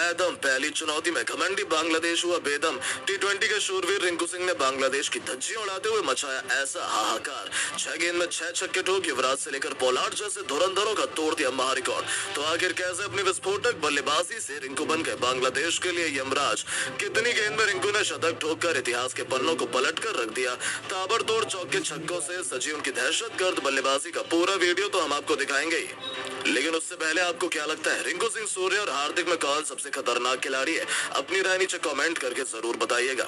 लगाया दम, पहली चुनौती में घमंडी बांग्लादेश हुआ बेदम। टी20 के शूरवीर रिंकू सिंह ने बांग्लादेश की धज्जियां उड़ाते हुए मचाया ऐसा हाहाकार। 6 गेंद में 6 छक्के ठोक युवराज से लेकर पोलार्ड जैसे धुरंधरों का तोड़ दिया महारिकॉर्ड। तो आखिर कैसे अपनी विस्फोटक बल्लेबाजी से रिंकू बन गए बांग्लादेश के लिए यमराज। कितनी गेंद में रिंकू ने शतक ठोककर इतिहास के पन्नों को पलट कर रख दिया। ताबड़तोड़ चौके छक्कों से सजी उनकी दहशतगर्द बल्लेबाजी का पूरा वीडियो तो हम आपको दिखाएंगे ही। लेकिन उससे पहले आपको क्या लगता है, रिंकू सिंह, सूर्य और हार्दिक में कौन सबसे खतरनाक खिलाड़ी है? अपनी राय नीचे कमेंट करके जरूर बताइएगा।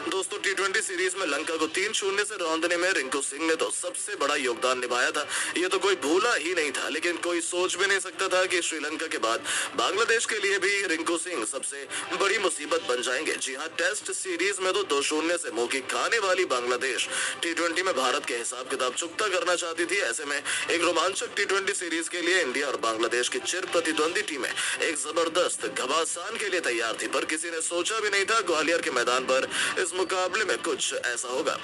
दोस्तों, टी20 सीरीज में लंका को 3-0 से रौंदने में रिंकू सिंह ने तो सबसे बड़ा योगदान निभाया था। ये तो कोई भूला ही नहीं था, लेकिन कोई सोच भी नहीं सकता था कि श्रीलंका के बाद बांग्लादेश के लिए भी रिंकू सिंह सबसे बड़ी मुसीबत बन जाएंगे। जी हाँ, टेस्ट सीरीज में तो 2-0 से मुंह की खाने वाली बांग्लादेश टी20 में भारत के हिसाब किताब चुकता करना चाहती थी। ऐसे में एक रोमांचक टी20 सीरीज के लिए इंडिया और बांग्लादेश की चिर प्रतिद्वंदी टीमें एक जबरदस्त घमासान के लिए तैयार थी, पर किसी ने सोचा भी नहीं था ग्वालियर के मैदान पर इस मुकाबले में कुछ ऐसा होगा।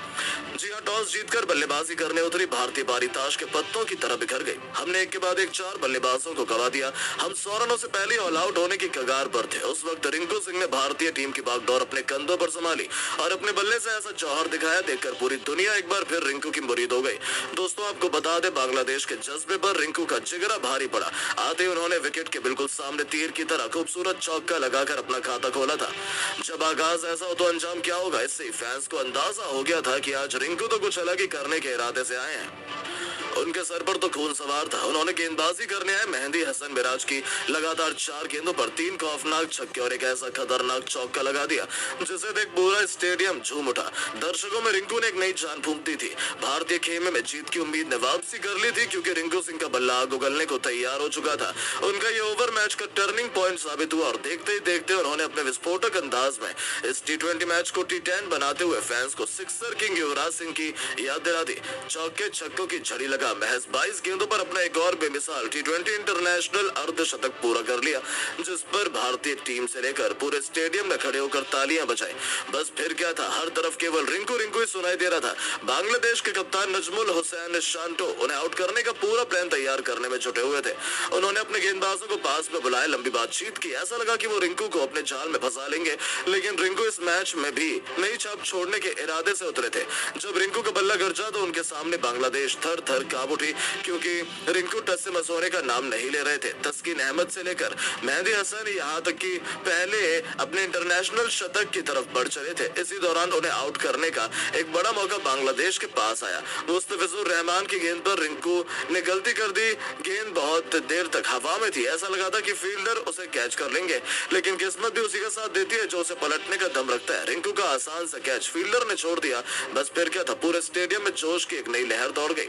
जी हाँ, टॉस जीतकर बल्लेबाजी करने उतरी भारतीय पारी ताश के पत्तों की तरह बिखर गई। हमने एक के बाद एक 4 बल्लेबाजों को गवा दिया। हम 100 रनों से पहले ऑल आउट होने की कगार पर थे। उस वक्त रिंकू सिंह ने भारतीय टीम की बागडोर अपने कंधों पर संभाली और अपने बल्ले से ऐसा जौहर दिखाया, देखकर पूरी दुनिया एक बार फिर रिंकू की मुरीद हो गई। दोस्तों, आपको बता दें, बांग्लादेश के जज्बे पर रिंकू का जिगरा भारी पड़ा। आते ही उन्होंने विकेट के बिल्कुल सामने तीर की तरह खूबसूरत चौका लगाकर अपना खाता खोला था। जब आगाज ऐसा हो तो अंजाम क्या होगा, इससे ही फैंस को अंदाजा हो गया था कि आज रिंकू तो कुछ अलग ही करने के इरादे से आए हैं। उनके सर पर तो खून सवार था। उन्होंने गेंदबाजी करने आए मेहंदी हसन मिराज की लगातार 4 गेंदों पर 3 खौफनाक छक्के और एक ऐसा खतरनाक चौका लगा दिया जिसे देख पूरा स्टेडियम झूम उठा। दर्शकों में रिंकू ने एक नई जान फूंकती थी। भारतीय खेमे में जीत की उम्मीद ने वापसी कर ली थी, क्योंकि रिंकू सिंह का बल्ला आग उगलने को तैयार हो चुका था। उनका ये ओवर मैच का टर्निंग पॉइंट साबित हुआ और देखते ही देखते उन्होंने अपने विस्फोटक अंदाज में इस टी20 मैच को टी10 बनाते हुए फैंस को सिक्सर किंग युवराज सिंह की याद दिला दी। चौके छक्कों की झड़ी लगा महज 22 गेंदों पर अपना एक और बेमिसाल टी20 इंटरनेशनल अर्धशतक पूरा कर लिया, जिस पर भारतीय टीम से लेकर पूरे स्टेडियम में खड़े होकर तालियां बजाई। बस फिर क्या था, हर तरफ केवल रिंकू रिंकू ही सुनाई दे रहा था। बांग्लादेश के कप्तान नजमुल हुसैन शांटो उन्हें आउट करने का पूरा प्लान तैयार करने में जुटे हुए थे। उन्होंने अपने गेंदबाजों को पास में बुलाया, लंबी बातचीत की। ऐसा लगा कि वो रिंकू को अपने जाल में फंसा लेंगे, लेकिन रिंकू इस मैच में भी नई छाप छोड़ने के इरादे से उतरे थे। जब रिंकू का बल्ला गरजा तो उनके सामने बांग्लादेश थर थर कांप उठी, क्योंकि रिंकू टस से मस होने का नाम नहीं ले रहे थे। तस्कीन अहमद से लेकर मेहंदी हसन यहाँ तक कि पहले अपने इंटरनेशनल शतक की तरफ बढ़ चले थे। इसी दौरान उन्हें आउट करने का एक बड़ा मौका बांग्लादेश के पास आया। मुस्तफिजुर रहमान की गेंद पर रिंकू ने गलती कर दी। गेंद बहुत देर तक हवा में थी, ऐसा लगा था कि फील्डर उसे कैच कर लेंगे, लेकिन किस्मत भी उसी का साथ देती है जो उसे पलटने का दम रखता है। रिंकू का आसान सा कैच फील्डर ने छोड़ दिया। बस फिर क्या था, पूरे स्टेडियम में जोश की एक नई लहर दौड़ गई।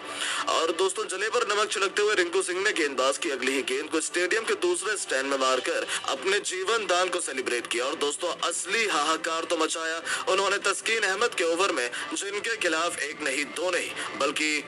और दोस्तों, जले पर नमक छिड़कते हुए रिंकू सिंह ने गेंदबाज की अगली ही गेंद को स्टेडियम के दूसरे स्टैंड में मारकर अपने जीवन दान को सेलिब्रेट किया। और दोस्तों, असली हाहाकार तो मचाया उन्होंने तस्कीन अहमद के ओवर में, जिनके खिलाफ एक नहीं दो नहीं बल्कि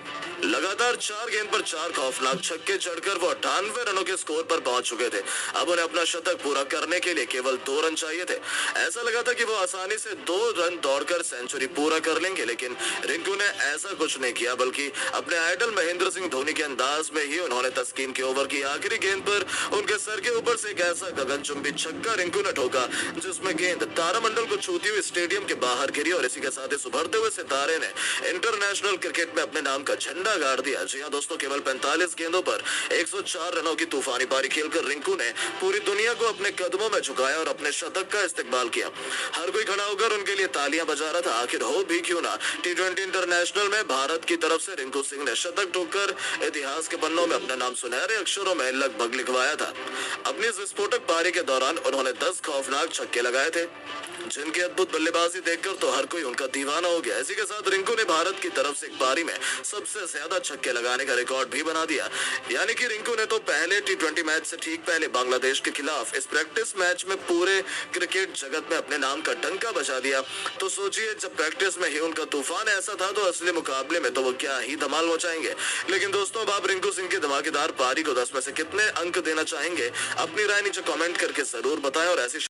लगातार 4 गेंद पर 4 खौफनाक छक्के चढ़कर वो 98 रनों के स्कोर पर पहुंच चुके थे। अब उन्हें अपना शतक पूरा करने के लिए केवल 2 रन चाहिए थे। ऐसा लगा था कि वो आसानी से 2 रन दौड़कर सेंचुरी पूरा कर लेंगे, लेकिन रिंकू ने ऐसा कुछ नहीं किया, बल्कि अपने आइडल महेंद्र सिंह धोनी के अंदाज में ही उन्होंने तस्कीन के ओवर की आखिरी गेंद पर उनके सर के ऊपर से एक ऐसा गगनचुंबी छक्का रिंकू ने ठोका जिसमें गेंद तारामंडल को छूती हुई स्टेडियम के बाहर गिरी और इसी के साथ ही उभरते हुए सितारे ने इंटरनेशनल क्रिकेट में अपने नाम का झंडा गाड़ दिया। जी हाँ दोस्तों, केवल 45 गेंदों पर 104 रनों की तूफानी पारी खेलकर रिंकू ने पूरी दुनिया को अपने कदमों में झुकाया और अपने शतक का इस्तेमाल किया। हर कोई खड़ा होकर उनके लिए तालियां बजा रहा था। आखिर हो भी क्यों ना, टी20 इंटरनेशनल में भारत की तरफ से रिंकू सिंह ने शतक ठोककर इतिहास के पन्नों में अपना नाम सुनहरे अक्षरों में लगभग लिखवाया था। अपनी इस विस्फोटक पारी के दौरान उन्होंने 10 खौफनाक छक्के लगाए थे, जिनकी अद्भुत बल्लेबाजी देखकर तो हर कोई उनका दीवाना हो गया। इसी के साथ रिंकू ने भारत की तरफ से एक पारी में सबसे ज्यादा छक्के लगाने का रिकॉर्ड भी बना दिया। यानी कि रिंकू ने तो पहले टी20 मैच से ठीक पहले बांग्लादेश के खिलाफ इस प्रैक्टिस मैच में पूरे क्रिकेट जगत में अपने नाम का डंका बजा दिया। तो सोचिए, जब प्रैक्टिस में ही उनका तूफान ऐसा था तो असली मुकाबले में तो वो क्या ही धमाल मचाएंगे। लेकिन दोस्तों, अब आप रिंकू सिंह की धमाकेदार पारी को 10 में से कितने अंक देना चाहेंगे? अपनी राय नीचे कमेंट करके जरूर बताएं और ऐसी